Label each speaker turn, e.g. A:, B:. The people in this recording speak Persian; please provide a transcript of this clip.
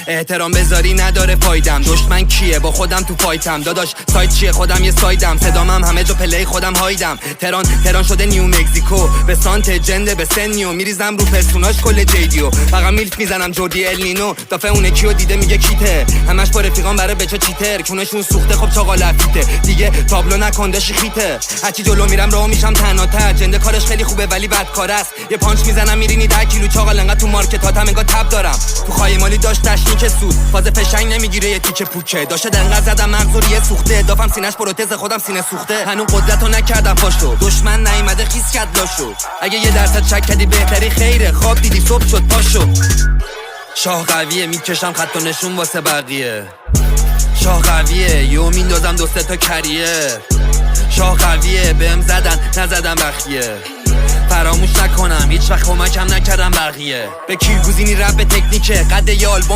A: احترام بذاری نداره فایدم. دشمن کیه با خودم تو فایتم. داداش سایت چیه خودم یه سایدم. صدامم همه جا پلی خودم هایدم. تهران شده نیو مکزیکو. به سانت جنده به سنیو میریزم رو پرسوناش کل جیدیو. فقط میلف میزنم جوردی النینو. دافعه اونه کیو دیده میگه کیته. همش با رفیقان برای بچا چیتر. کونشون سوخته خب چاقال افیته. دیگه تابلو نکنده شیخیته. هرچی جلو میرم راه میشم تنها. جنده کارش خیلی خوبه ولی بدکار است. یه پانچ میزنم میرینی 10 کیلو چاقال. انقدر تو مارکت هاتم انگار تب دارم. تو خایمالی داشت تشنیک سود. فاز فشنگ نمیگیره یه تیکه پوکه. داشته دنگا زدم مغزو یه سوخته. دافم سینش پروتز خودم سینه سوخته. هنوز قدرتو نکردم پاشو. دشمن نیومده خیس کرد لاشو. اگه یه درصد شک کردی بهتری خیره. خواب دیدی صبح شد پاشو. شاه قویه میکشم خط و نشون واسه بقیه. شاه قویه یو میندازم 2 3 تا کریه. شاه قویه بهم زدن نزدم بخیه. فراموش نکنم هیچ وقت کمکم نکردم بقیه. به کیرگوزینی رپ تکنیکه قد یه آلبوم